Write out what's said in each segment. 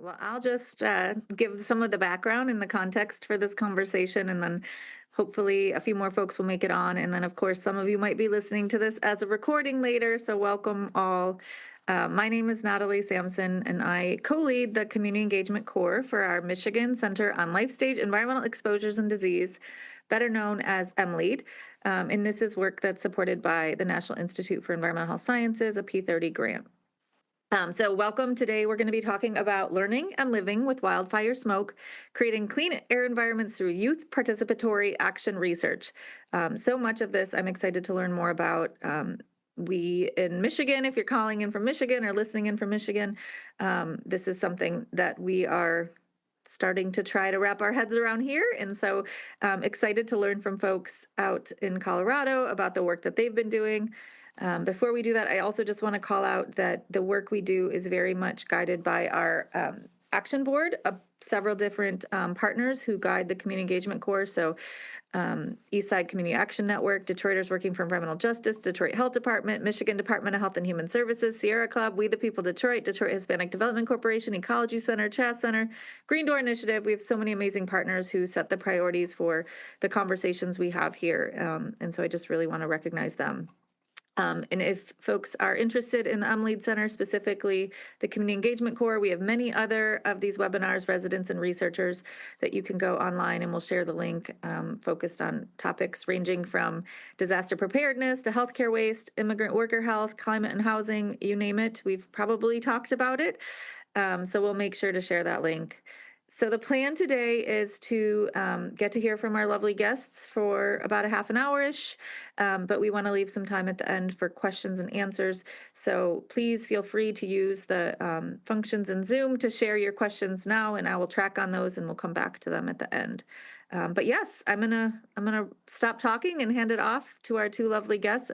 Well, I'll just give some of the background and the context for this conversation, and then hopefully a few more folks will make it on. And then, of course, some of you might be listening to this as a recording later, so welcome all. My name is Natalie Sampson, and I co-lead the Community Engagement Core for our Michigan Center on Life Stage Environmental Exposures and Disease, better known as M-LEEaD. And this is work that's supported by the National Institute for Environmental Health Sciences, a P30 grant. So welcome. Today we're going to be talking about learning and living with wildfire smoke, creating clean air environments through youth participatory action research. So much of this I'm excited to learn more about. We in Michigan, if you're calling in from Michigan or listening in from Michigan, this is something that we are starting to try to wrap our heads around here. And so excited to learn from folks out in Colorado about the work that they've been doing. Before we do that, I also just want to call out that the work we do is very much guided by our action board of several different partners who guide the community engagement core. So Eastside Community Action Network, Detroiters Working for Environmental Justice, Detroit Health Department, Michigan Department of Health and Human Services, Sierra Club, We the People Detroit, Detroit Hispanic Development Corporation, Ecology Center, Chas Center, Green Door Initiative. We have so many amazing partners who set the priorities for the conversations we have here. And so I just really want to recognize them. And if folks are interested in the M-LEEaD Center, specifically the Community Engagement Core, we have many other of these webinars, residents and researchers, that you can go online, and we'll share the link, focused on topics ranging from disaster preparedness to healthcare waste, immigrant worker health, climate and housing, you name it. We've probably talked about it. So we'll make sure to share that link. So the plan today is to get to hear from our lovely guests for about a half an hour-ish, but we want to leave some time at the end for questions and answers. So please feel free to use the functions in Zoom to share your questions now, and I will track on those and we'll come back to them at the end. But yes, I'm gonna stop talking and hand it off to our two lovely guests.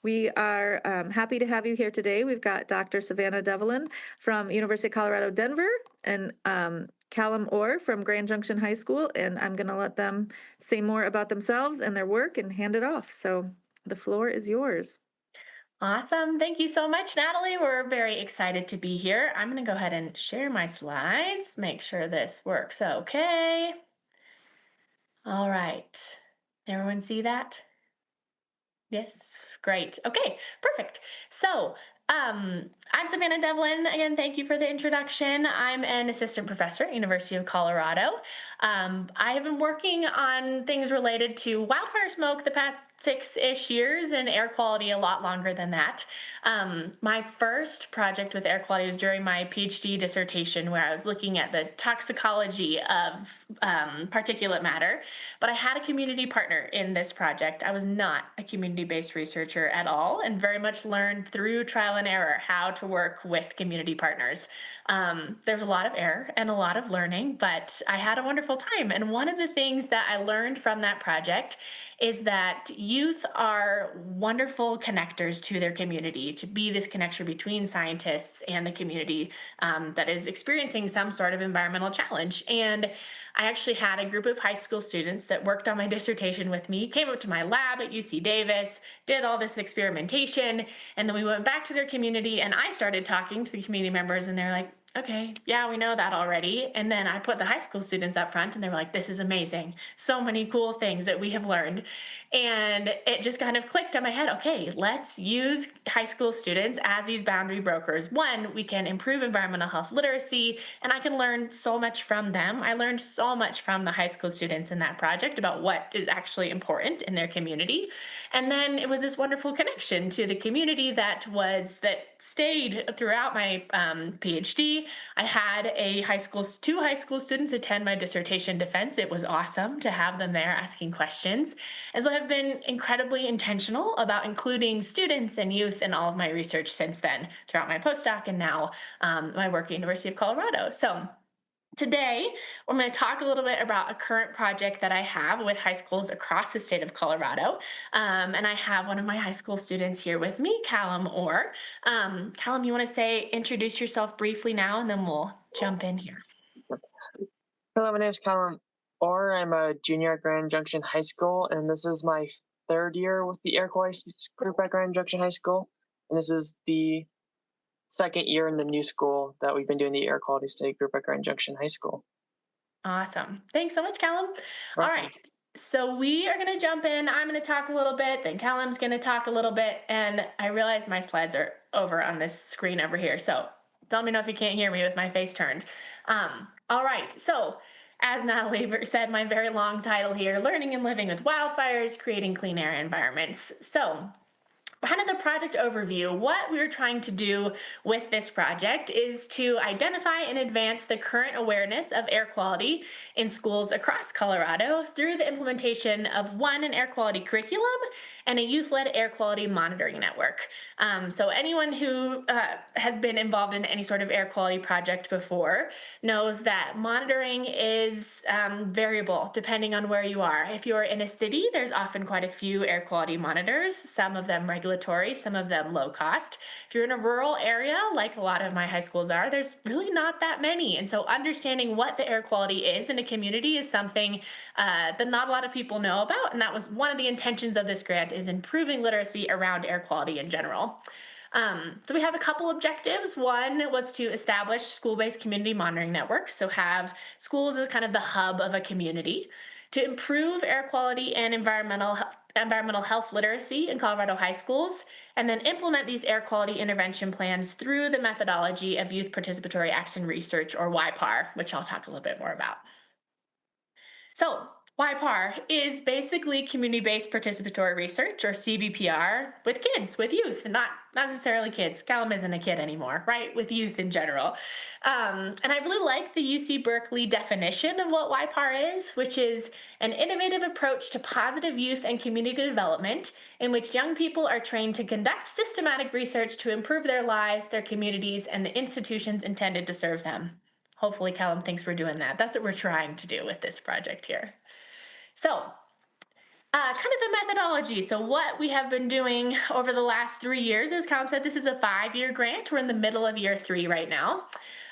We are happy to have you here today. We've got Dr. Savannah Devlin from University of Colorado, Denver, and Callum Orr from Grand Junction High School, and I'm going to let them say more about themselves and their work and hand it off. So the floor is yours. Awesome. Thank you so much, Natalie. We're very excited to be here. I'm going to go ahead and share my slides, make sure this works okay. All right. Everyone see that? Yes, great. Okay, perfect. So, I'm Savannah Devlin. Again, thank you for the introduction. I'm an assistant professor at University of Colorado. I have been working on things related to wildfire smoke the past 6-ish years and air quality a lot longer than that. My first project with air quality was during my PhD dissertation, where I was looking at the toxicology of particulate matter, but I had a community partner in this project. I was not a community-based researcher at all, and very much learned through trial and error how to work with community partners. There's a lot of error and a lot of learning, but I had a wonderful time. And one of the things that I learned from that project is that youth are wonderful connectors to their community, to be this connection between scientists and the community that is experiencing some sort of environmental challenge. And I actually had a group of high school students that worked on my dissertation with me, came up to my lab at UC Davis, did all this experimentation, and then we went back to their community, and I started talking to the community members, and they're like, okay, yeah, we know that already. And then I put the high school students up front, and they were like, this is amazing. So many cool things that we have learned. And it just kind of clicked in my head, okay, let's use high school students as these boundary brokers. One, we can improve environmental health literacy, and I can learn so much from them. I learned so much from the high school students in that project about what is actually important in their community. And then it was this wonderful connection to the community that stayed throughout my PhD. I had two high school students attend my dissertation defense. It was awesome to have them there asking questions. And so I've been incredibly intentional about including students and youth in all of my research since then, throughout my postdoc and now my work at University of Colorado. So today, I'm going to talk a little bit about a current project that I have with high schools across the state of Colorado. And I have one of my high school students here with me, Callum Orr. Callum, you want to introduce yourself briefly now, and then we'll jump in here. Hello, my name is Callum Orr. I'm a junior at Grand Junction High School, and this is my third year with the Air Quality group at Grand Junction High School. And this is the second year in the new school that we've been doing the air quality study group at Grand Junction High School. Awesome. Thanks so much, Callum. All Welcome. right. So we are going to jump in. I'm going to talk a little bit, then Callum's going to talk a little bit. And I realize my slides are over on this screen over here. So tell me know if you can't hear me with my face turned. All right. So as Natalie said, my very long title here, Learning and Living with Wildfires, Creating Clean Air Environments. So kind of the project overview, what we were trying to do with this project is to identify and advance the current awareness of air quality in schools across Colorado through the implementation of an air quality curriculum and a youth-led air quality monitoring network. So anyone who has been involved in any sort of air quality project before knows that monitoring is variable depending on where you are. If you're in a city, there's often quite a few air quality monitors, some of them regulatory, some of them low cost. If you're in a rural area, like a lot of my high schools are, there's really not that many. And so understanding what the air quality is in a community is something that not a lot of people know about. And that was one of the intentions of this grant, is improving literacy around air quality in general. So we have a couple objectives. One was to establish school-based community monitoring networks, so have schools as kind of the hub of a community, to improve air quality and environmental health literacy in Colorado high schools, and then implement these air quality intervention plans through the methodology of Youth Participatory Action Research, or YPAR, which I'll talk a little bit more about. So YPAR is basically community-based participatory research, or CBPR, with kids, with youth, not necessarily kids. Callum isn't a kid anymore, right? With youth in general. And I really like the UC Berkeley definition of what YPAR is, which is an innovative approach to positive youth and community development in which young people are trained to conduct systematic research to improve their lives, their communities, and the institutions intended to serve them. Hopefully Callum thinks we're doing that. That's what we're trying to do with this project here. So kind of the methodology. So what we have been doing over the last 3 years, as Callum said, this is a 5-year grant. We're in the middle of year 3 right now.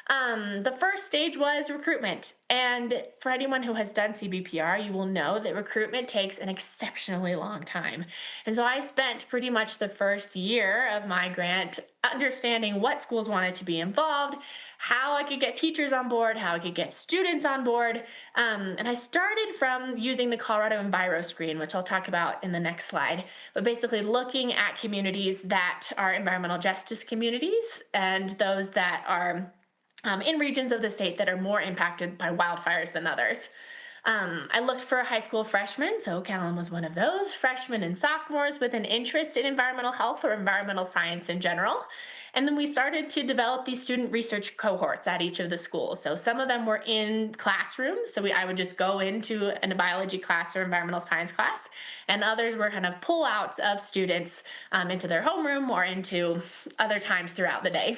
The first stage was recruitment. And for anyone who has done CBPR, you will know that recruitment takes an exceptionally long time. And so I spent pretty much the first year of my grant understanding what schools wanted to be involved, how I could get teachers on board, how I could get students on board. And I started from using the Colorado Enviro screen, which I'll talk about in the next slide, but basically looking at communities that are environmental justice communities and those that are in regions of the state that are more impacted by wildfires than others. I looked for high school freshmen, so Callum was one of those, freshmen and sophomores with an interest in environmental health or environmental science in general. And then we started to develop these student research cohorts at each of the schools. So some of them were in classrooms, so I would just go into a biology class or environmental science class, and others were kind of pullouts of students into their homeroom or into other times throughout the day.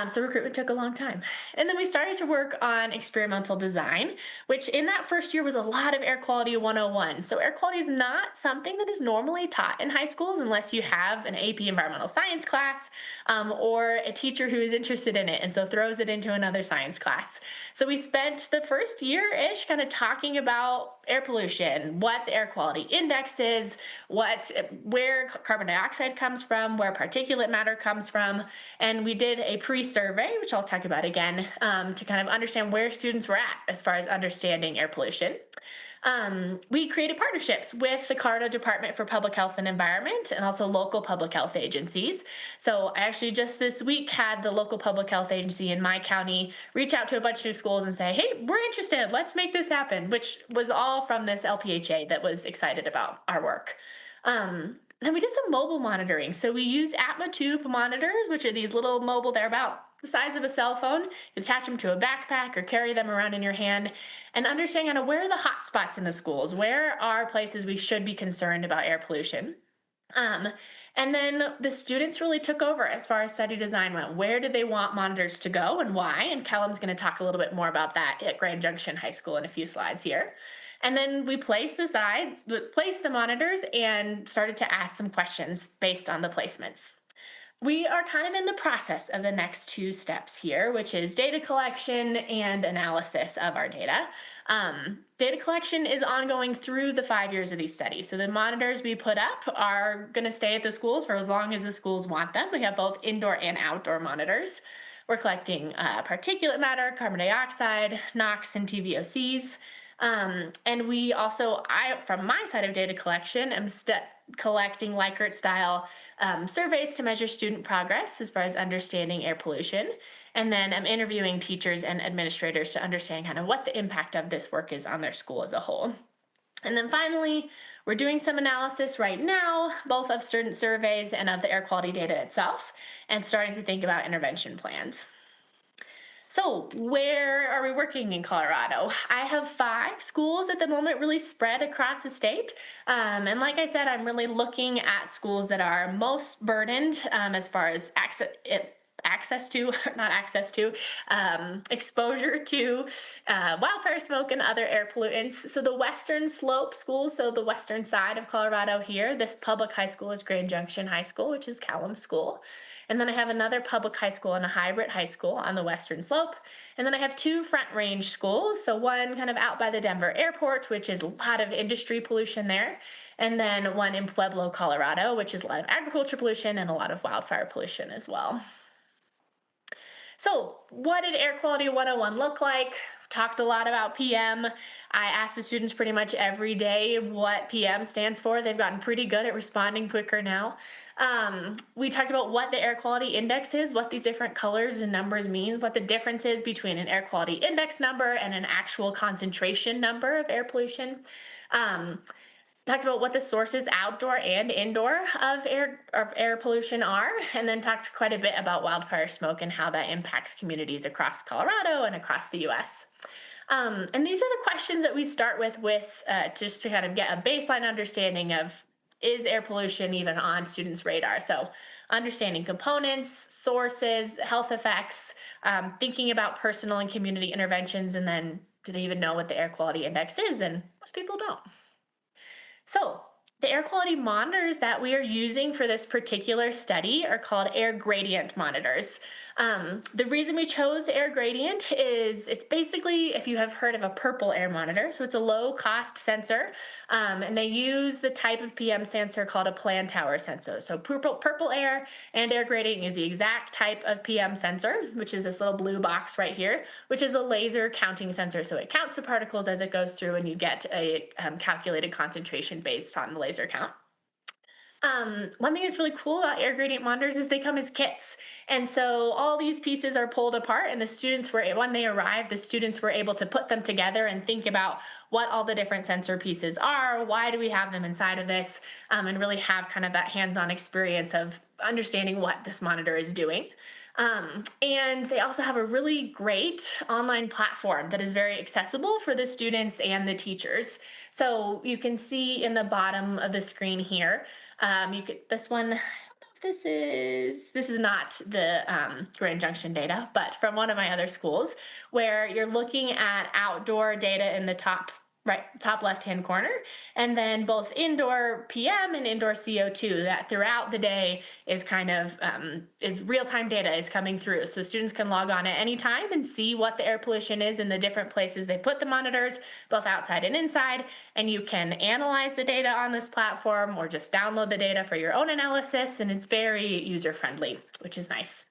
So recruitment took a long time. And then we started to work on experimental design, which in that first year was a lot of air quality 101. So air quality is not something that is normally taught in high schools unless you have an AP environmental science class or a teacher who is interested in it and so throws it into another science class. So we spent the first year-ish kind of talking about air pollution, what the air quality index is, where carbon dioxide comes from, where particulate matter comes from, and we did a pre-survey, which I'll talk about again, to kind of understand where students were at as far as understanding air pollution. We created partnerships with the Colorado Department for Public Health and Environment and also local public health agencies. So I actually just this week had the local public health agency in my county reach out to a bunch of schools and say, hey, we're interested, let's make this happen, which was all from this LPHA that was excited about our work. Then we did some mobile monitoring. So we used Atma tube monitors, which are these little mobile, they're about the size of a cell phone. You can attach them to a backpack or carry them around in your hand and understand kind of where are the hot spots in the schools, where are places we should be concerned about air pollution. And then the students really took over as far as study design went. Where did they want monitors to go and why? And Callum's going to talk a little bit more about that at Grand Junction High School in a few slides here. And then we placed the monitors and started to ask some questions based on the placements. We are kind of in the process of the next two steps here, which is data collection and analysis of our data. Data collection is ongoing through the 5 years of these studies. So the monitors we put up are going to stay at the schools for as long as the schools want them. We have both indoor and outdoor monitors. We're collecting particulate matter, carbon dioxide, NOx, and TVOCs. And we also, from my side of data collection, am collecting Likert style surveys to measure student progress as far as understanding air pollution. And then I'm interviewing teachers and administrators to understand kind of what the impact of this work is on their school as a whole. And then finally, we're doing some analysis right now, both of student surveys and of the air quality data itself, and starting to think about intervention plans. So, where are we working in Colorado? I have 5 schools at the moment, really spread across the state. And like I said, I'm really looking at schools that are most burdened as far as exposure to wildfire smoke and other air pollutants. So the western slope schools, so the western side of Colorado here, this public high school is Grand Junction High School, which is Callum School. And then I have another public high school and a hybrid high school on the western slope. And then I have 2 front range schools. So one kind of out by the Denver airport, which is a lot of industry pollution there. And then one in Pueblo, Colorado, which is a lot of agriculture pollution and a lot of wildfire pollution as well. So, what did Air Quality 101 look like? Talked a lot about PM. I asked the students pretty much every day what PM stands for. They've gotten pretty good at responding quicker now. We talked about what the air quality index is, what these different colors and numbers mean, what the difference is between an air quality index number and an actual concentration number of air pollution. Talked about what the sources outdoor and indoor of air pollution are, and then talked quite a bit about wildfire smoke and how that impacts communities across Colorado and across the US. And these are the questions that we start with just to kind of get a baseline understanding of, is air pollution even on students' radar? So understanding components, sources, health effects, thinking about personal and community interventions, and then do they even know what the air quality index is? And most people don't. So, the air quality monitors that we are using for this particular study are called air gradient monitors. The reason we chose air gradient is it's basically, if you have heard of a purple air monitor, so it's a low cost sensor, and they use the type of PM sensor called a plan tower sensor. So purple air and air gradient is the exact type of PM sensor, which is this little blue box right here, which is a laser counting sensor. So it counts the particles as it goes through, and you get a calculated concentration based on the laser count. One thing that's really cool about air gradient monitors is they come as kits. And so all these pieces are pulled apart, and the students when they arrived, the students were able to put them together and think about what all the different sensor pieces are, why do we have them inside of this, and really have kind of that hands-on experience of understanding what this monitor is doing. And they also have a really great online platform that is very accessible for the students and the teachers. So you can see in the bottom of the screen here, this one, I don't know if this is not the Grand Junction data, but from one of my other schools, where you're looking at outdoor data in the top left-hand corner, and then both indoor PM and indoor CO2 that throughout the day is kind of is real-time data is coming through. So students can log on at any time and see what the air pollution is in the different places they put the monitors, both outside and inside, and you can analyze the data on this platform or just download the data for your own analysis, and it's very user-friendly, which is nice.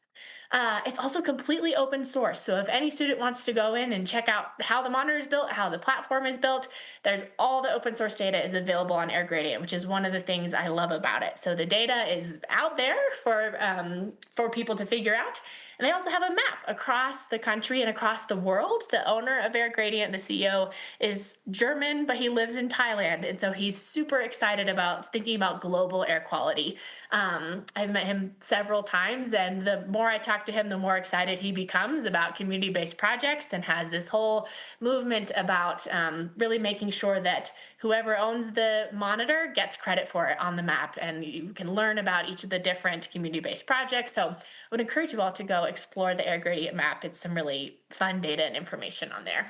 It's also completely open source. So if any student wants to go in and check out how the monitor is built, how the platform is built, there's all the open source data is available on Air Gradient, which is one of the things I love about it. So the data is out there for people to figure out. And they also have a map across the country and across the world. The owner of Air Gradient, the CEO, is German, but he lives in Thailand. And so he's super excited about thinking about global air quality. I've met him several times, and the more I talk to him, the more excited he becomes about community-based projects, and has this whole movement about really making sure that whoever owns the monitor gets credit for it on the map, and you can learn about each of the different community-based projects. So I would encourage you all to go explore the Air Gradient map. It's some really fun data and information on there.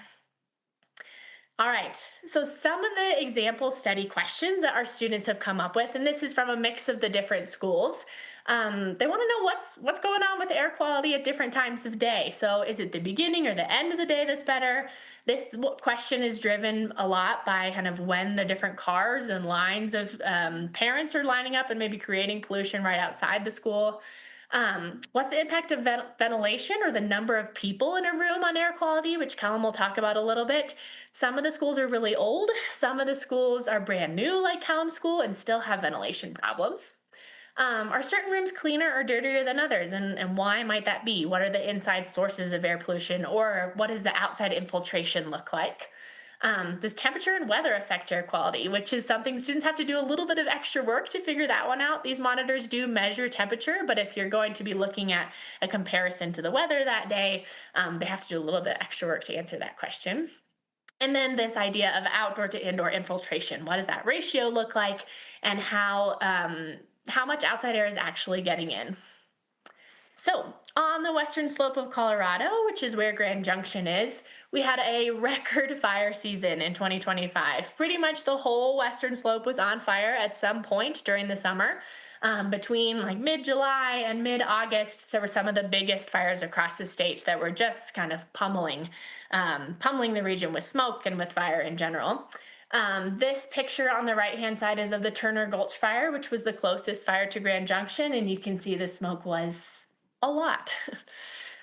All right. So some of the example study questions that our students have come up with, and this is from a mix of the different schools. They want to know what's going on with air quality at different times of day. So is it the beginning or the end of the day that's better? This question is driven a lot by kind of when the different cars and lines of parents are lining up and maybe creating pollution right outside the school. What's the impact of ventilation or the number of people in a room on air quality, which Callum will talk about a little bit. Some of the schools are really old. Some of the schools are brand new, like Callum School, and still have ventilation problems. Are certain rooms cleaner or dirtier than others? And why might that be? What are the inside sources of air pollution? Or what does the outside infiltration look like? Does temperature and weather affect air quality, which is something students have to do a little bit of extra work to figure that one out. These monitors do measure temperature, but if you're going to be looking at a comparison to the weather that day, they have to do a little bit extra work to answer that question. And then this idea of outdoor to indoor infiltration. What does that ratio look like, and how much outside air is actually getting in? So, on the western slope of Colorado, which is where Grand Junction is, we had a record fire season in 2025. Pretty much the whole western slope was on fire at some point during the summer. Between like mid July and mid August, there were some of the biggest fires across the states that were just kind of pummeling the region with smoke and with fire in general. This picture on the right hand side is of the Turner Gulch fire, which was the closest fire to Grand Junction, and you can see the smoke was a lot.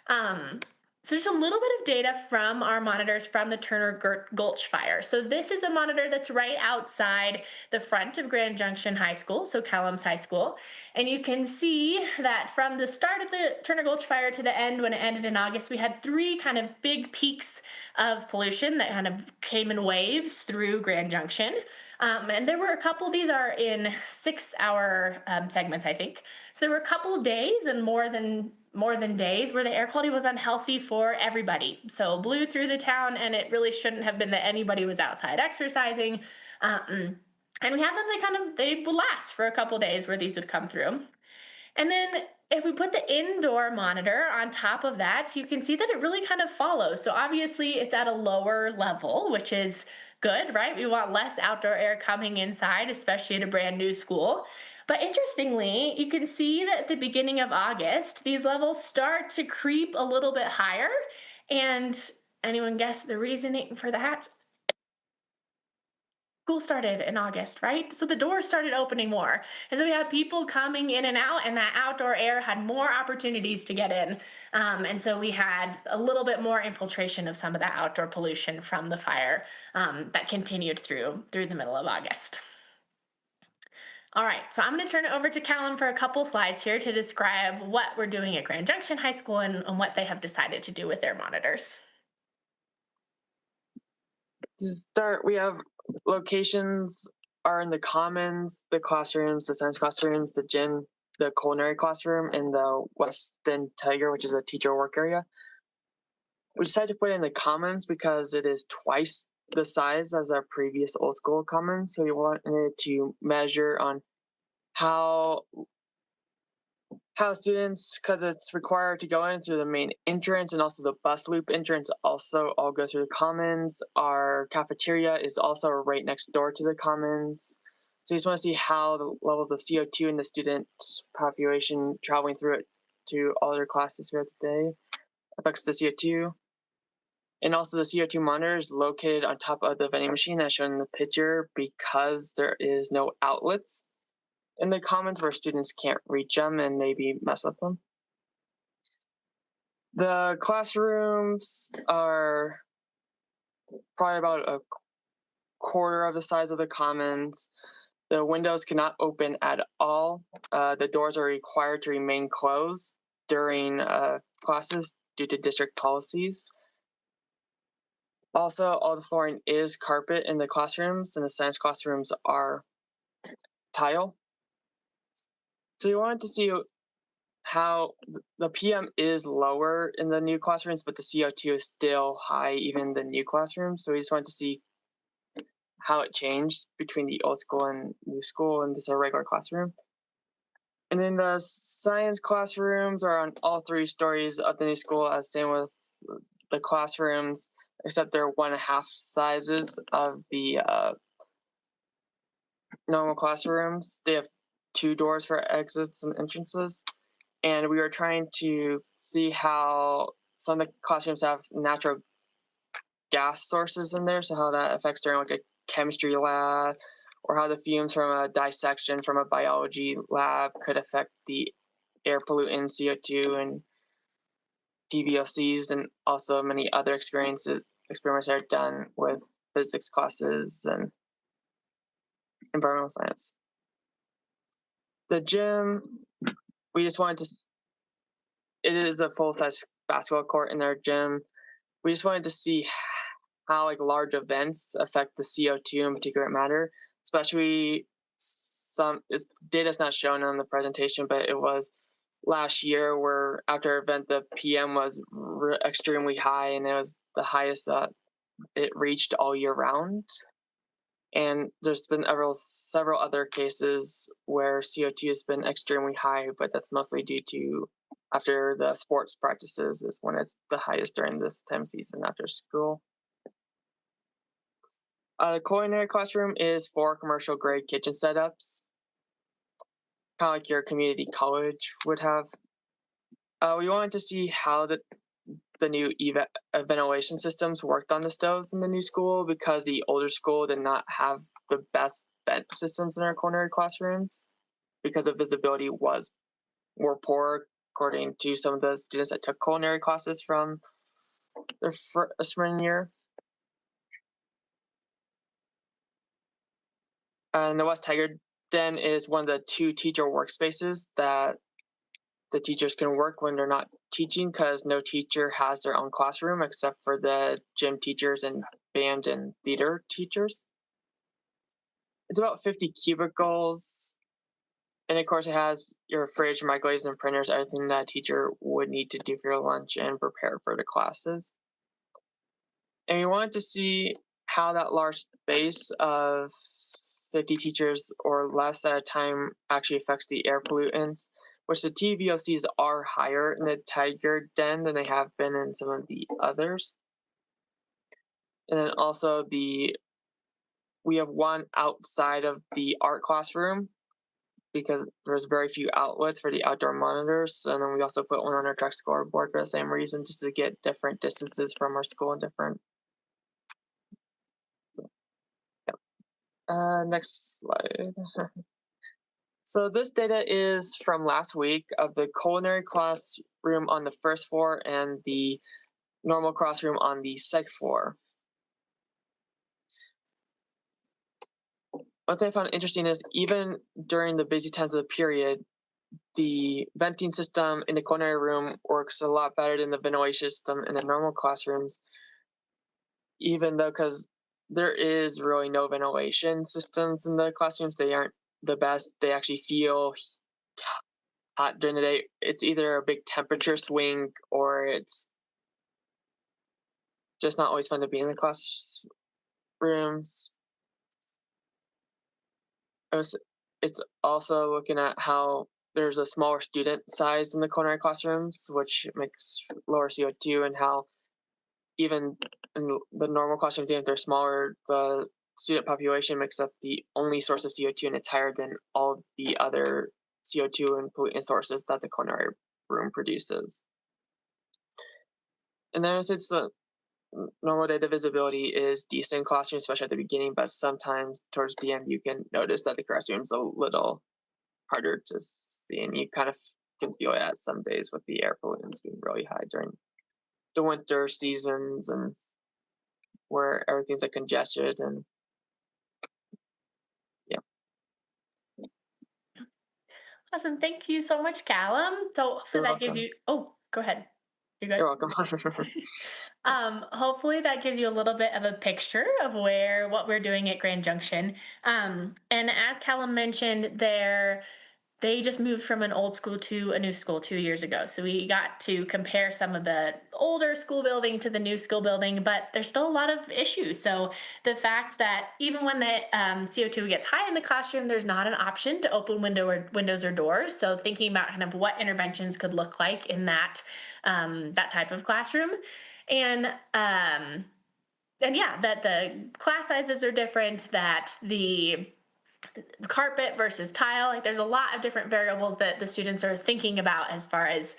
um, so just a little bit of data from our monitors from the Turner Gulch fire. So this is a monitor that's right outside the front of Grand Junction High School, so Callum's high school. And you can see that from the start of the Turner Gulch fire to the end when it ended in August, we had three kind of big peaks of pollution that kind of came in waves through Grand Junction. And there were a couple, these are in 6 hour segments, I think. So there were a couple days and more than days where the air quality was unhealthy for everybody. So blew through the town, and it really shouldn't have been that anybody was outside exercising. And we had them, they would last for a couple days where these would come through. And then if we put the indoor monitor on top of that, you can see that it really kind of follows. So obviously it's at a lower level, which is good, right? We want less outdoor air coming inside, especially at a brand new school. But interestingly, you can see that at the beginning of August, these levels start to creep a little bit higher. And anyone guess the reasoning for that? School started in August, right? So the doors started opening more. And so we had people coming in and out, and that outdoor air had more opportunities to get in. And so we had a little bit more infiltration of some of that outdoor pollution from the fire that continued through the middle of August. All right, so I'm going to turn it over to Callum for a couple slides here to describe what we're doing at Grand Junction High School and what they have decided to do with their monitors. To start, we have locations are in the commons, the classrooms, the science classrooms, the gym, the culinary classroom, and the Weston Tiger, which is a teacher work area. We decided to put it in the commons because it is twice the size as our previous old school commons. So we wanted to measure on how students, because it's required to go in through the main entrance and also the bus loop entrance also all go through the commons. Our cafeteria is also right next door to the commons. So you just want to see how the levels of CO2 in the student population traveling through it to all their classes throughout the day affects the CO2. And also the CO2 monitor is located on top of the vending machine as shown in the picture because there is no outlets in the commons where students can't reach them and maybe mess with them. The classrooms are probably about a quarter of the size of the commons. The windows cannot open at all. The doors are required to remain closed during classes due to district policies. Also, all the flooring is carpet in the classrooms, and the science classrooms are tile. So you wanted to see how the PM is lower in the new classrooms, but the CO2 is still high even in the new classrooms. So we just wanted to see how it changed between the old school and new school and this regular classroom. And then the science classrooms are on all 3 stories of the new school, as same with the classrooms. except they're 1.5 sizes of the normal classrooms. They have 2 doors for exits and entrances. And we were trying to see how some of the classrooms have natural gas sources in there, so how that affects during like a chemistry lab, or how the fumes from a dissection from a biology lab could affect the air pollutant, CO2, and TVOCs, and also many other experiments that are done with physics classes and environmental science. The gym, we just wanted to, it is a full-size basketball court in their gym. We just wanted to see how like large events affect the CO2 and particulate matter, especially data's not shown on the presentation, but it was last year where after event the PM was extremely high, and it was the highest that it reached all year round. And there's been several other cases where CO2 has been extremely high, but that's mostly due to after the sports practices is when it's the highest during this time of season after school. The culinary classroom is for commercial grade kitchen setups, kind of like your community college would have. We wanted to see how the new ventilation systems worked on the stoves in the new school, because the older school did not have the best vent systems in our culinary classrooms because the visibility were poor, according to some of the students that took culinary classes from their freshman year. And the West Tiger Den is one of the 2 teacher workspaces that the teachers can work when they're not teaching, because no teacher has their own classroom except for the gym teachers and band and theater teachers. It's about 50 cubicles, and of course it has your fridge, microwaves, and printers, everything that a teacher would need to do for your lunch and prepare for the classes. And we wanted to see how that large space of 50 teachers or less at a time actually affects the air pollutants, which the TVOCs are higher in the Tiger Den than they have been in some of the others. And then also we have one outside of the art classroom because there's very few outlets for the outdoor monitors. And then we also put one on our track scoreboard for the same reason, just to get different distances from our school and different. Next slide. So this data is from last week of the culinary classroom on the first floor and the normal classroom on the second floor. One thing I found interesting is even during the busy times of the period, the venting system in the culinary room works a lot better than the ventilation system in the normal classrooms, even though, because there is really no ventilation systems in the classrooms, they aren't the best. They actually feel hot during the day. It's either a big temperature swing or it's just not always fun to be in the classrooms. It's also looking at how there's a smaller student size in the culinary classrooms, which makes lower CO2, and how even in the normal classrooms, even if they're smaller, the student population makes up the only source of CO2, and it's higher than all the other CO2 and pollutant sources that the culinary room produces. And then it's a normal day, the visibility is decent in classrooms, especially at the beginning, but sometimes towards the end, you can notice that the classroom's a little harder to see, and you kind of can feel it at some days with the air pollutants being really high during the winter seasons, and where everything's like congested. And yeah. Awesome. Thank you so much, Callum. So hopefully You're that gives welcome. you, oh, go ahead. You good? You're welcome. Hopefully that gives you a little bit of a picture of what we're doing at Grand Junction. And as Callum mentioned, they just moved from an old school to a new school 2 years ago. So we got to compare some of the older school building to the new school building, but there's still a lot of issues. So the fact that even when the CO2 gets high in the classroom, there's not an option to open windows or doors. So thinking about kind of what interventions could look like in that type of classroom. And yeah, that the class sizes are different, that the carpet versus tile, like there's a lot of different variables that the students are thinking about as far as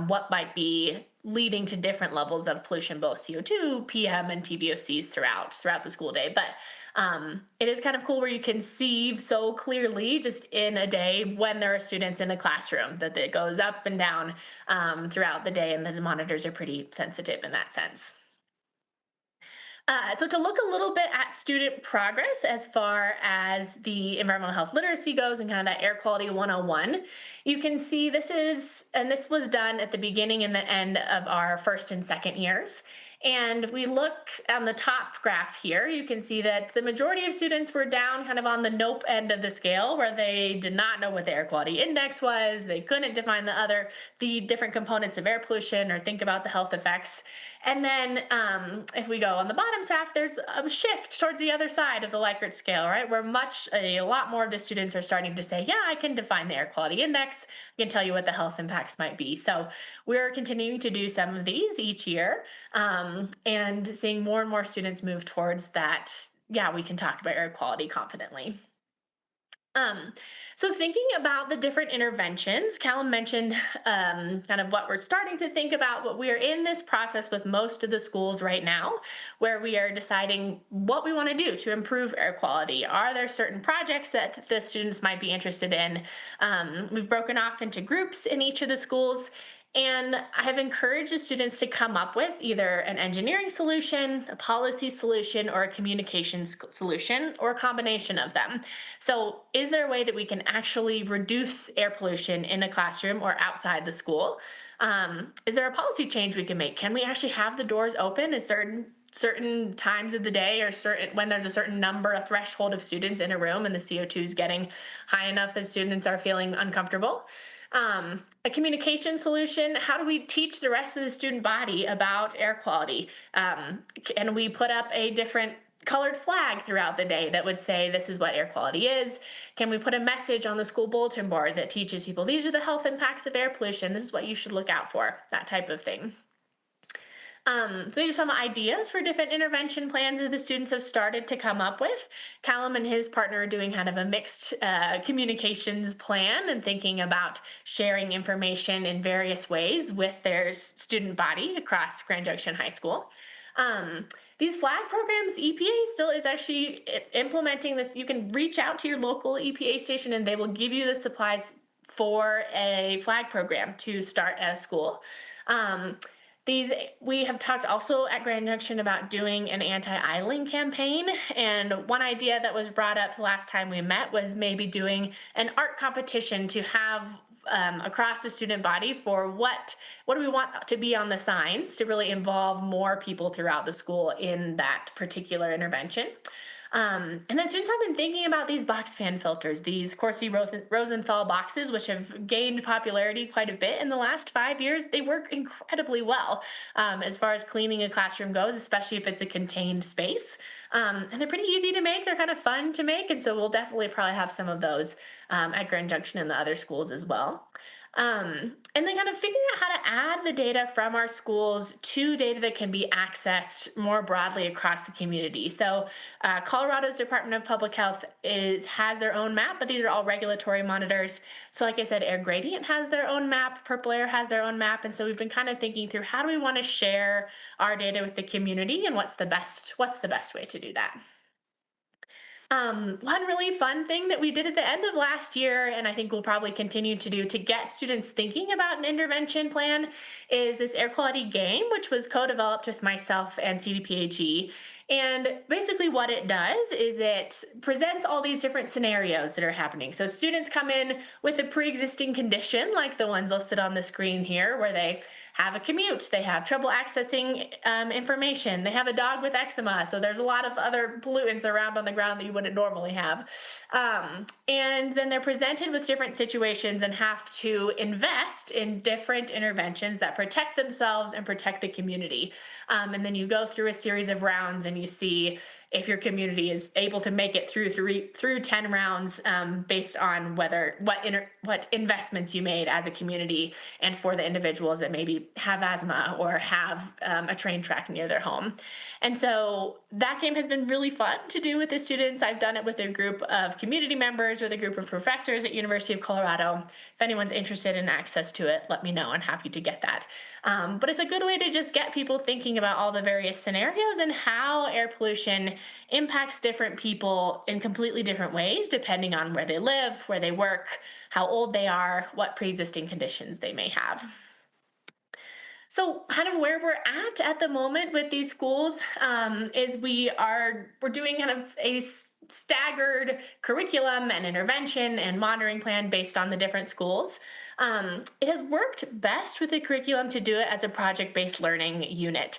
what might be leading to different levels of pollution, both CO2, PM, and TVOCs throughout the school day. But it is kind of cool where you can see so clearly just in a day when there are students in a classroom that it goes up and down throughout the day, and the monitors are pretty sensitive in that sense. So to look a little bit at student progress as far as the environmental health literacy goes and kind of that air quality 101, you can see this was done at the beginning and the end of our first and second years. And we look on the top graph here, you can see that the majority of students were down kind of on the nope end of the scale, where they did not know what the air quality index was. They couldn't define the different components of air pollution or think about the health effects. And then if we go on the bottom half, there's a shift towards the other side of the Likert scale, right? Where a lot more of the students are starting to say, yeah, I can define the air quality index. I can tell you what the health impacts might be. So we're continuing to do some of these each year and seeing more and more students move towards that. Yeah, we can talk about air quality confidently. Um, so thinking about the different interventions, Callum mentioned kind of what we're starting to think about, but we are in this process with most of the schools right now, where we are deciding what we want to do to improve air quality. Are there certain projects that the students might be interested in? We've broken off into groups in each of the schools. And I have encouraged the students to come up with either an engineering solution, a policy solution, or a communications solution, or a combination of them. So, is there a way that we can actually reduce air pollution in a classroom or outside the school? Is there a policy change we can make? Can we actually have the doors open at certain times of the day, or when there's a certain number, a threshold of students in a room, and the CO2 is getting high enough that students are feeling uncomfortable? A communication solution: how do we teach the rest of the student body about air quality? Can we put up a different colored flag throughout the day that would say this is what air quality is? Can we put a message on the school bulletin board that teaches people these are the health impacts of air pollution, this is what you should look out for, that type of thing? So these are some ideas for different intervention plans that the students have started to come up with. Callum and his partner are doing kind of a mixed communications plan and thinking about sharing information in various ways with their student body across Grand Junction High School. These flag programs, EPA still is actually implementing this. You can reach out to your local EPA station and they will give you the supplies for a flag program to start at a school. We have talked also at Grand Junction about doing an anti-idling campaign, and one idea that was brought up last time we met was maybe doing an art competition to have across the student body for what do we want to be on the signs to really involve more people throughout the school in that particular intervention. And then students have been thinking about these box fan filters, these Corsi Rosenthal boxes, which have gained popularity quite a bit in the last 5 years. They work incredibly well as far as cleaning a classroom goes, especially if it's a contained space. And they're pretty easy to make. They're kind of fun to make. And so we'll definitely probably have some of those at Grand Junction and the other schools as well. And then kind of figuring out how to add the data from our schools to data that can be accessed more broadly across the community. So Colorado's Department of Public Health has their own map, but these are all regulatory monitors. So like I said, Air Gradient has their own map, Purple Air has their own map. And so we've been kind of thinking through how do we want to share our data with the community and what's the best way to do that. One really fun thing that we did at the end of last year, and I think we'll probably continue to do to get students thinking about an intervention plan, is this air quality game, which was co-developed with myself and CDPHE. And basically what it does is it presents all these different scenarios that are happening. So students come in with a pre-existing condition, like the ones listed on the screen here, where they have a commute, they have trouble accessing information, they have a dog with eczema, so there's a lot of other pollutants around on the ground that you wouldn't normally have. And then they're presented with different situations and have to invest in different interventions that protect themselves and protect the community. And then you go through a series of rounds and you see if your community is able to make it through 10 rounds, based on what investments you made as a community and for the individuals that maybe have asthma or have a train track near their home. And so that game has been really fun to do with the students. I've done it with a group of community members, with a group of professors at University of Colorado. If anyone's interested in access to it, let me know. I'm happy to get that. But it's a good way to just get people thinking about all the various scenarios and how air pollution impacts different people in completely different ways, depending on where they live, where they work, how old they are, what pre-existing conditions they may have. So kind of where we're at the moment with these schools, is we're doing kind of a staggered curriculum and intervention and monitoring plan based on the different schools. It has worked best with the curriculum to do it as a project-based learning unit.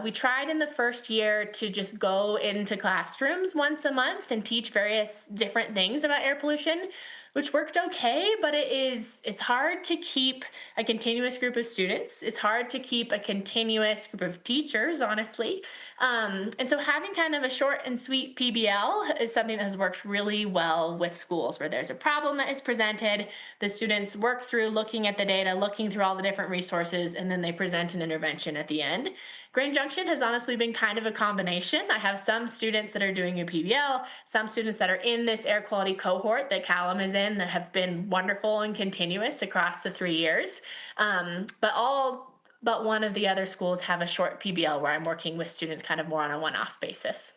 We tried in the first year to just go into classrooms once a month and teach various different things about air pollution, which worked okay, but it's hard to keep a continuous group of students. It's hard to keep a continuous group of teachers, honestly. And so having kind of a short and sweet PBL is something that has worked really well with schools, where there's a problem that is presented, the students work through looking at the data, looking through all the different resources, and then they present an intervention at the end. Grand Junction has honestly been kind of a combination. I have some students that are doing a PBL, some students that are in this air quality cohort that Callum is in that have been wonderful and continuous across the 3 years. But one of the other schools have a short PBL where I'm working with students kind of more on a one-off basis.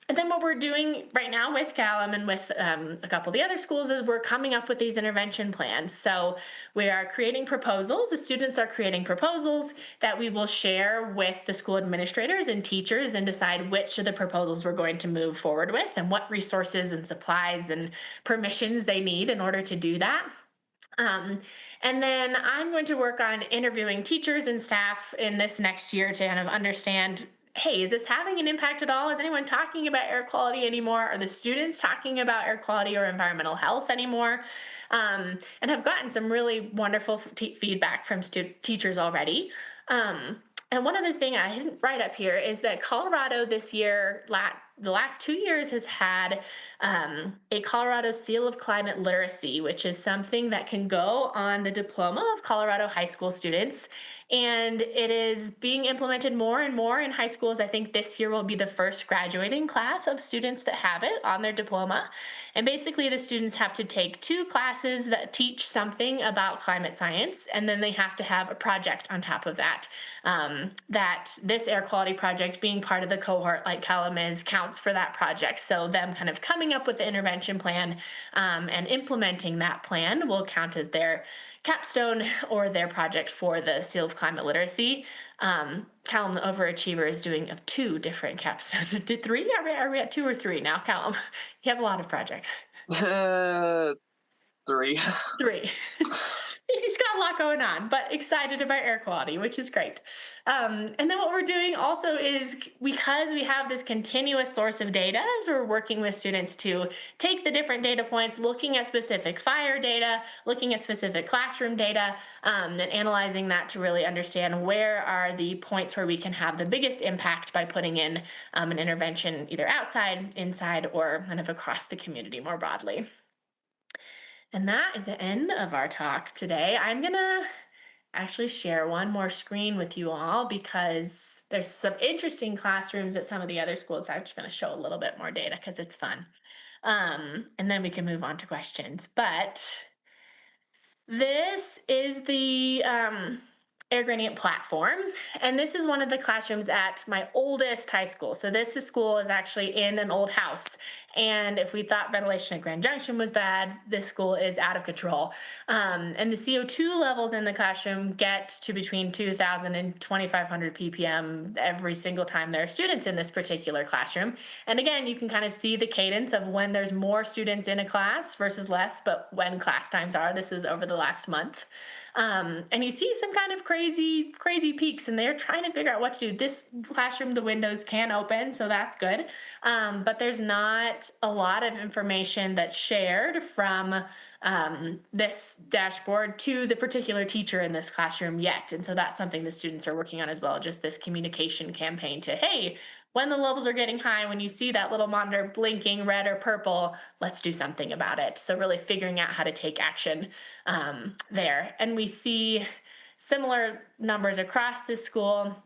And then what we're doing right now with Callum and with a couple of the other schools is we're coming up with these intervention plans. So we are creating proposals. The students are creating proposals that we will share with the school administrators and teachers and decide which of the proposals we're going to move forward with and what resources and supplies and permissions they need in order to do that. And then I'm going to work on interviewing teachers and staff in this next year to kind of understand, hey, is this having an impact at all? Is anyone talking about air quality anymore? Are the students talking about air quality or environmental health anymore? And have gotten some really wonderful feedback from teachers already. And one other thing I didn't write up here is that Colorado this year, the last 2 years, has had a Colorado Seal of Climate Literacy, which is something that can go on the diploma of Colorado high school students. And it is being implemented more and more in high schools. I think this year will be the first graduating class of students that have it on their diploma. And basically the students have to take 2 classes that teach something about climate science, and then they have to have a project on top of that. That this air quality project, being part of the cohort like Callum is, counts for that project. So them kind of coming up with the intervention plan and implementing that plan will count as their capstone or their project for the Seal of Climate Literacy. Callum, the overachiever, is doing 2 different capstones. 3? Are we at 2 or 3 now, Callum? You have a lot of projects. 3. 3. He's got a lot going on, but excited about air quality, which is great. And then what we're doing also is, because we have this continuous source of data, as we're working with students to take the different data points, looking at specific fire data, looking at specific classroom data, and analyzing that to really understand where are the points where we can have the biggest impact by putting in an intervention either outside, inside, or kind of across the community more broadly. And that is the end of our talk today. I'm gonna actually share one more screen with you all because there's some interesting classrooms at some of the other schools. I'm just gonna show a little bit more data because it's fun. And then we can move on to questions. But this is the air gradient platform, and this is one of the classrooms at my oldest high school. So this school is actually in an old house, and if we thought ventilation at Grand Junction was bad, this school is out of control. And the CO2 levels in the classroom get to between 2,000 and 2,500 ppm every single time there are students in this particular classroom. And again, you can kind of see the cadence of when there's more students in a class versus less, but when class times are. This is over the last month. And you see some kind of crazy peaks, and they're trying to figure out what to do. This classroom, the windows can open, so that's good. But there's not a lot of information that's shared from this dashboard to the particular teacher in this classroom yet. And so that's something the students are working on as well, just this communication campaign to, hey, when the levels are getting high, when you see that little monitor blinking red or purple, let's do something about it. So really figuring out how to take action there. And we see similar numbers across this school.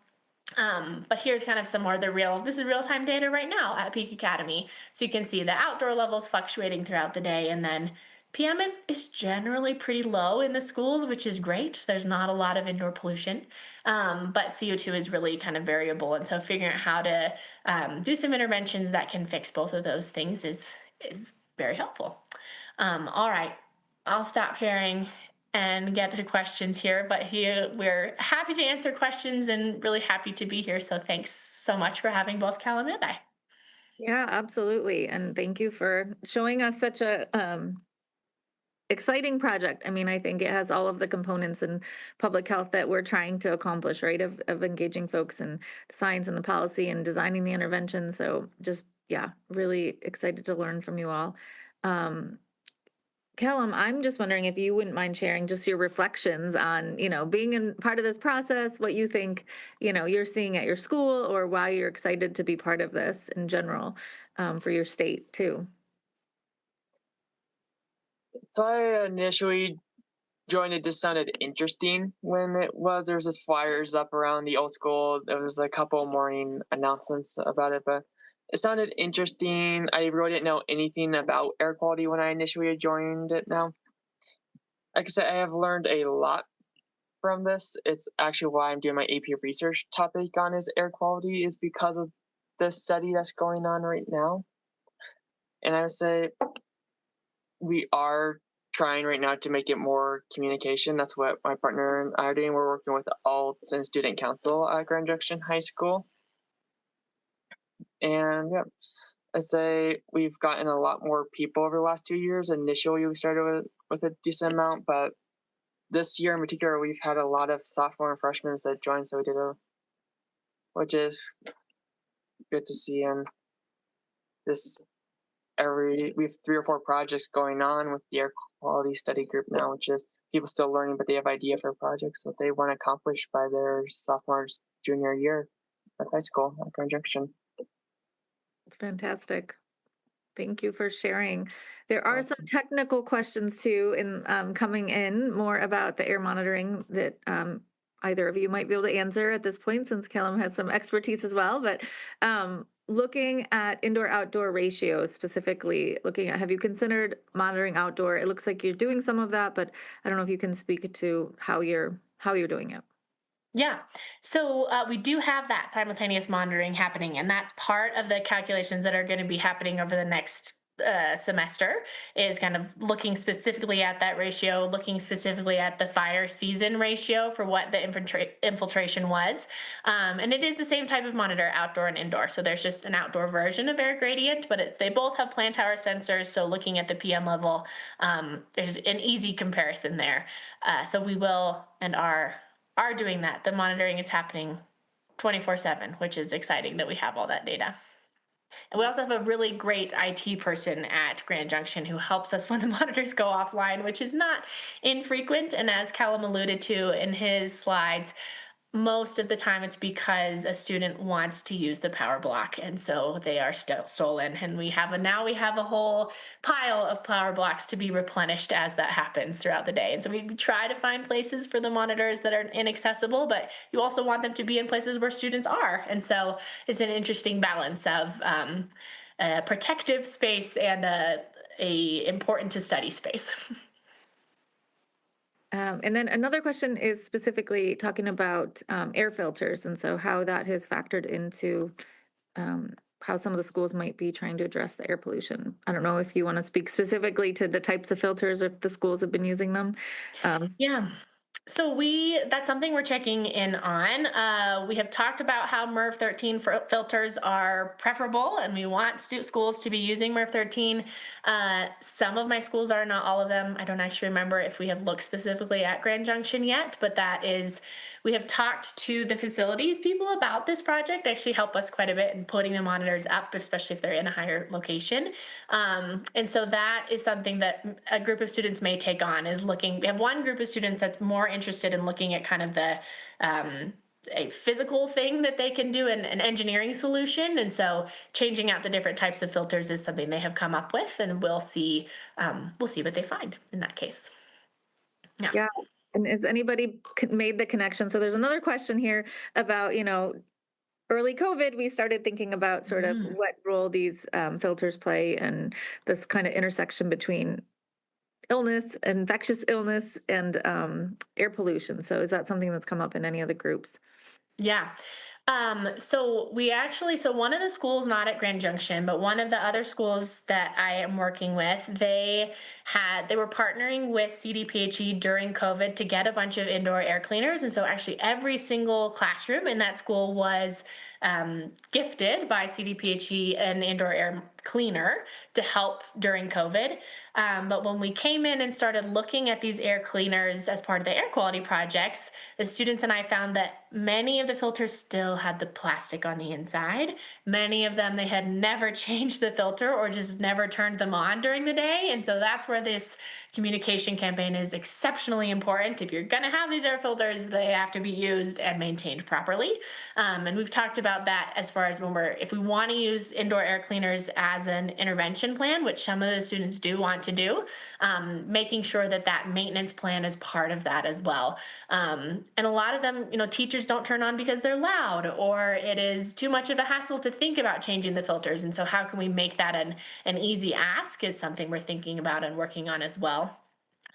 But here's kind of some more this is real-time data right now at Peak Academy. So you can see the outdoor levels fluctuating throughout the day, and then PM is generally pretty low in the schools, which is great. There's not a lot of indoor pollution, but CO2 is really kind of variable. And so figuring out how to do some interventions that can fix both of those things is very helpful. All right, I'll stop sharing and get to questions here, but here we're happy to answer questions and really happy to be here. So thanks so much for having both Callum and I. Yeah, absolutely. And thank you for showing us such a exciting project. I mean, I think it has all of the components in public health that we're trying to accomplish, right? Of engaging folks in the science and the policy and designing the intervention. So just, yeah, really excited to learn from you all. Callum, I'm just wondering if you wouldn't mind sharing just your reflections on, being in part of this process, what you think, you're seeing at your school, or why you're excited to be part of this in general, for your state too. So I initially joined. It just sounded interesting when there was just flyers up around the old school. There was a couple morning announcements about it, but it sounded interesting. I really didn't know anything about air quality when I initially joined it. Now, like I said, I have learned a lot from this. It's actually why I'm doing my AP research topic on is air quality, is because of the study that's going on right now. And I would say we are trying right now to make it more communication. That's what my partner and I are doing. We're working with ALT and Student Council at Grand Junction High School. And yeah, I say we've gotten a lot more people over the last 2 years. Initially, we started with a decent amount, but this year in particular, we've had a lot of sophomore and freshmen that joined. So which is good to see. And we have 3 or 4 projects going on with the air quality study group now, which is people still learning, but they have idea for projects that they want to accomplish by their sophomore, junior year of high school at Grand Junction. It's fantastic. Thank you for sharing. There are some technical questions too coming in more about the air monitoring that either of you might be able to answer at this point, since Callum has some expertise as well. But looking at indoor-outdoor ratios, specifically have you considered monitoring outdoor? It looks like you're doing some of that, but I don't know if you can speak to how you're doing it. Yeah, so we do have that simultaneous monitoring happening, and that's part of the calculations that are going to be happening over the next semester, is kind of looking specifically at that ratio, looking specifically at the fire season ratio for what the infiltration was. And it is the same type of monitor, outdoor and indoor. So there's just an outdoor version of air gradient, but they both have plant tower sensors. So looking at the PM level, there's an easy comparison there. So we will and are doing that. The monitoring is happening 24/7, which is exciting that we have all that data. And we also have a really great IT person at Grand Junction who helps us when the monitors go offline, which is not infrequent. And as Callum alluded to in his slides, most of the time it's because a student wants to use the power block, and so they are still stolen. And we have a whole pile of power blocks to be replenished as that happens throughout the day. And so we try to find places for the monitors that are inaccessible, but you also want them to be in places where students are. And so it's an interesting balance of a protective space and a important to study space. And then another question is specifically talking about air filters, and so how that has factored into how some of the schools might be trying to address the air pollution. I don't know if you want to speak specifically to the types of filters, or if the schools have been using them. Yeah. So that's something we're checking in on. We have talked about how MERV 13 filters are preferable, and we want schools to be using MERV 13. Some of my schools are, not all of them. I don't actually remember if we have looked specifically at Grand Junction yet, but we have talked to the facilities people about this project. They actually help us quite a bit in putting the monitors up, especially if they're in a higher location. And so that is something that a group of students may take on, is looking. We have one group of students that's more interested in looking at kind of the a physical thing that they can do, an engineering solution. And so changing out the different types of filters is something they have come up with, and we'll see what they find in that case. Yeah. Yeah. And has anybody made the connection? So there's another question here about, early COVID, we started thinking about sort of Mm. what role these filters play and this kind of intersection between illness, infectious illness, and air pollution. So is that something that's come up in any of the groups? Yeah. So one of the schools, not at Grand Junction, but one of the other schools that I am working with, they were partnering with CDPHE during COVID to get a bunch of indoor air cleaners. And so actually every single classroom in that school was gifted by CDPHE an indoor air cleaner to help during COVID. But when we came in and started looking at these air cleaners as part of the air quality projects, the students and I found that many of the filters still had the plastic on the inside. Many of them, they had never changed the filter or just never turned them on during the day. And so that's where this communication campaign is exceptionally important. If you're going to have these air filters, they have to be used and maintained properly. And we've talked about that as far as if we want to use indoor air cleaners as an intervention plan, which some of the students do want to do, making sure that that maintenance plan is part of that as well. And a lot of them, teachers don't turn on because they're loud or it is too much of a hassle to think about changing the filters. And so how can we make that an easy ask is something we're thinking about and working on as well.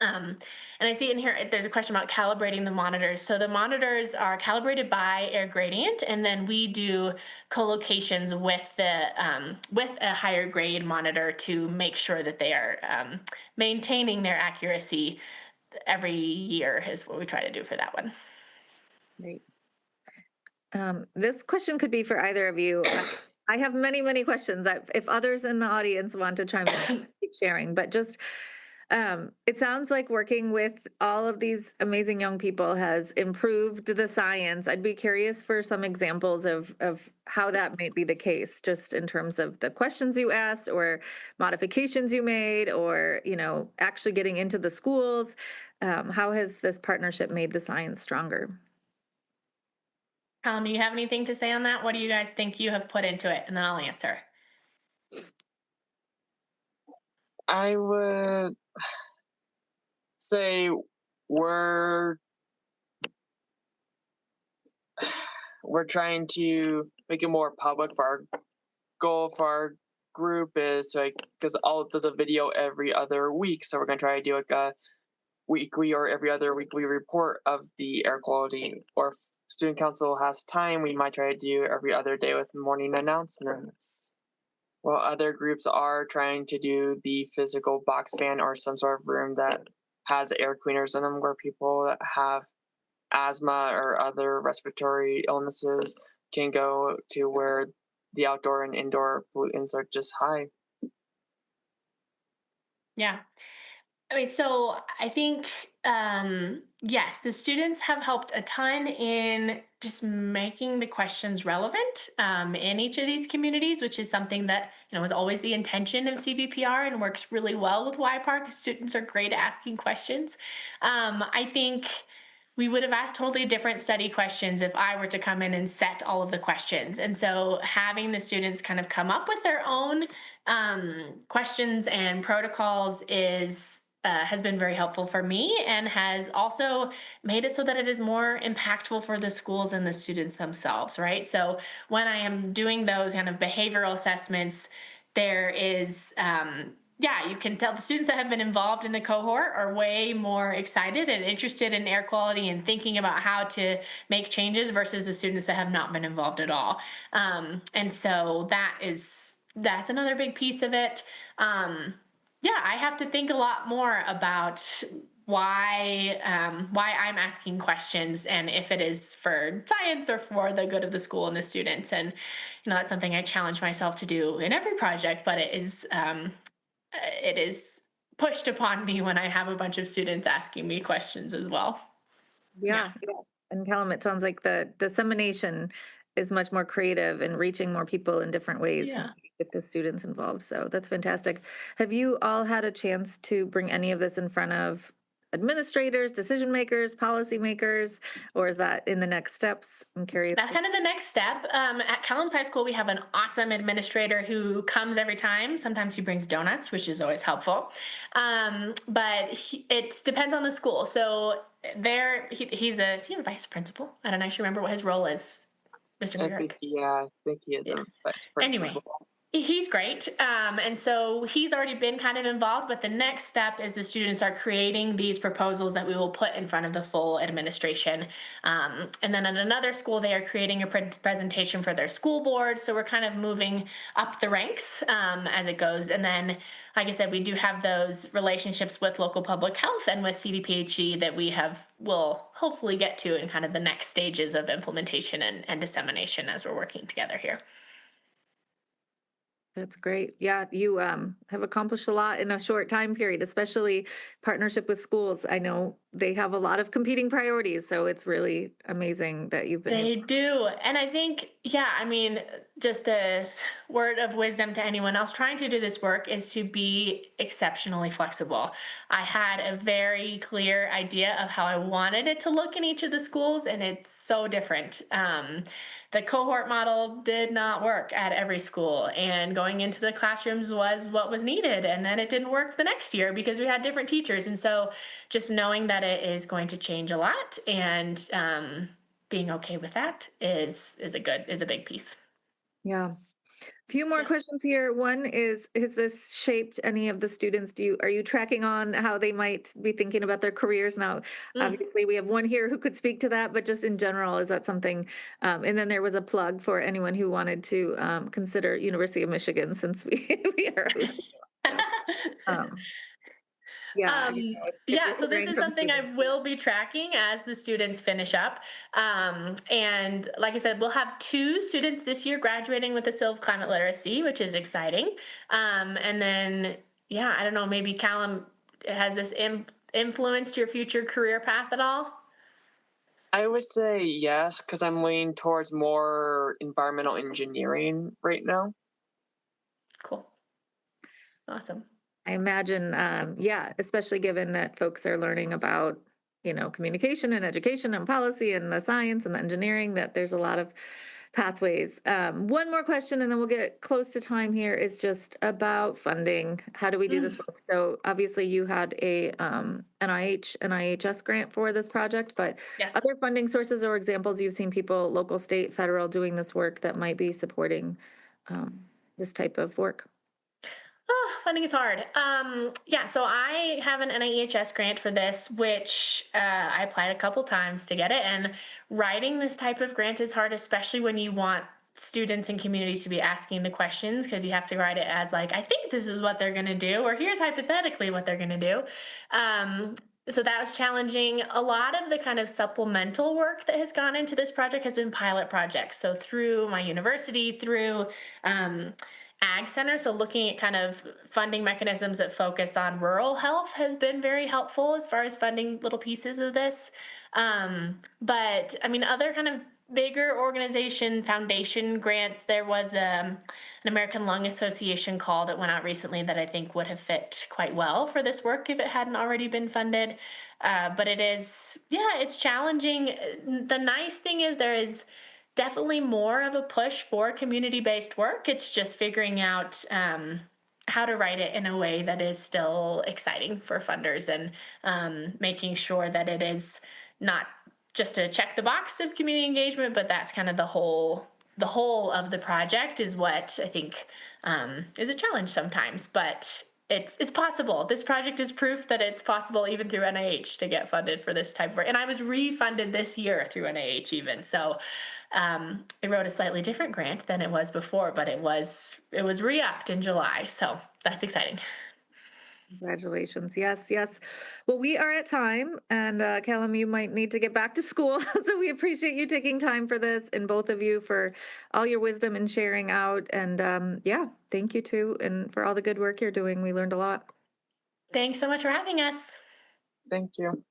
And I see in here, there's a question about calibrating the monitors. So the monitors are calibrated by air gradient, and then we do co-locations with with a higher grade monitor to make sure that they are maintaining their accuracy every year is what we try to do for that one. Great. This question could be for either of you. I have many, many questions. If others in the audience want to chime in, keep sharing. But just, it sounds like working with all of these amazing young people has improved the science. I'd be curious for some examples of how that might be the case, just in terms of the questions you asked or modifications you made, or actually getting into the schools. How has this partnership made the science stronger? Do you have anything to say on that? What do you guys think you have put into it? And then I'll answer. I would say we're trying to make it more public. For our goal for our group is because all does a video every other week, so we're going to try to do like a weekly or every other weekly report of the air quality. Or if student council has time, we might try to do every other day with morning announcements. While other groups are trying to do the physical box fan or some sort of room that has air cleaners in them, where people that have asthma or other respiratory illnesses can go to, where the outdoor and indoor pollutants are just high. Yeah. I mean, so I think, yes, the students have helped a ton in just making the questions relevant in each of these communities, which is something that, is always the intention of CBPR and works really well with YPAR. Students are great at asking questions. I think we would have asked totally different study questions if I were to come in and set all of the questions. And so having the students kind of come up with their own questions and protocols has been very helpful for me, and has also made it so that it is more impactful for the schools and the students themselves, right? So when I am doing those kind of behavioral assessments, there is yeah, you can tell the students that have been involved in the cohort are way more excited and interested in air quality and thinking about how to make changes versus the students that have not been involved at all. And so that's another big piece of it. Yeah, I have to think a lot more about why I'm asking questions, and if it is for science or for the good of the school and the students. And that's something I challenge myself to do in every project, but it is pushed upon me when I have a bunch of students asking me questions as well. Yeah. And Callum, it sounds like the dissemination is much more creative and reaching more people in different ways Yeah. with the students involved. So that's fantastic. Have you all had a chance to bring any of this in front of administrators, decision makers, policy makers, or is that in the next steps? I'm curious. That's kind of the next step. At Callum's High School, we have an awesome administrator who comes every time. Sometimes he brings donuts, which is always helpful. But it depends on the school. So is he a vice principal? I don't actually remember what his role is, Mr. Burek. I think he is Yeah. a vice Anyway, principal. he's great. And so he's already been kind of involved, but the next step is the students are creating these proposals that we will put in front of the full administration. And then at another school, they are creating a presentation for their school board. So we're kind of moving up the ranks as it goes. And then, like I said, we do have those relationships with local public health and with CDPHE that will hopefully get to in kind of the next stages of implementation and dissemination as we're working together here. That's great. Yeah, you have accomplished a lot in a short time period, especially partnership with schools. I know they have a lot of competing priorities, so it's really amazing that you've been They do. And I think, yeah, I mean, just a word of wisdom to anyone else trying to do this work is to be exceptionally flexible. I had a very clear idea of how I wanted it to look in each of the schools, and it's so different. The cohort model did not work at every school, and going into the classrooms was what was needed. And then it didn't work the next year because we had different teachers. And so just knowing that it is going to change a lot and being okay with that is a big piece. Yeah. Few more Yeah. questions here. One is, has this shaped any of the students? Are you tracking on how they might be thinking about their careers now? Mm. Obviously, we have one here who could speak to that, but just in general, is that something? And then there was a plug for anyone who wanted to consider University of Michigan, since we are hosting. Um, yeah, I don't know if yeah, you're so this hearing is from something I students. will be tracking as the students finish up. And like I said, we'll have 2 students this year graduating with the seal of climate literacy, which is exciting. And then, yeah, I don't know, maybe Callum, has this influenced your future career path at all? I would say yes, because I'm leaning towards more environmental engineering right now. Cool. Awesome. I imagine, yeah, especially given that folks are learning about, communication and education and policy and the science and the engineering, that there's a lot of pathways. One more question, and then we'll get close to time here, is just about funding. How do we do this work? So obviously you had a NIHS grant for this project, but Yes. other funding sources or examples you've seen people, local, state, federal, doing this work that might be supporting this type of work? Oh, funding is hard. Yeah, so I have an NIHS grant for this, which I applied a couple times to get it. And writing this type of grant is hard, especially when you want students and communities to be asking the questions, because you have to write it as like, I think this is what they're going to do, or here's hypothetically what they're going to do. So that was challenging. A lot of the kind of supplemental work that has gone into this project has been pilot projects. So through my university, through Ag Center, so looking at kind of funding mechanisms that focus on rural health has been very helpful as far as funding little pieces of this. But I mean, other kind of bigger organization foundation grants, there was an American Lung Association call that went out recently that I think would have fit quite well for this work if it hadn't already been funded. But it's challenging. The nice thing is there is definitely more of a push for community-based work. It's just figuring out how to write it in a way that is still exciting for funders, and making sure that it is not just to check the box of community engagement, but that's kind of the whole of the project is what I think is a challenge sometimes. But it's possible. This project is proof that it's possible even through NIH to get funded for this type of work. And I was refunded this year through NIH even. So I wrote a slightly different grant than it was before, but it was re-upped in July. So that's exciting. Congratulations. Yes, yes. Well, we are at time, and Callum, you might need to get back to school. So we appreciate you taking time for this, and both of you for all your wisdom and sharing out. And yeah, thank you too, and for all the good work you're doing. We learned a lot. Thanks so much for having us. Thank you.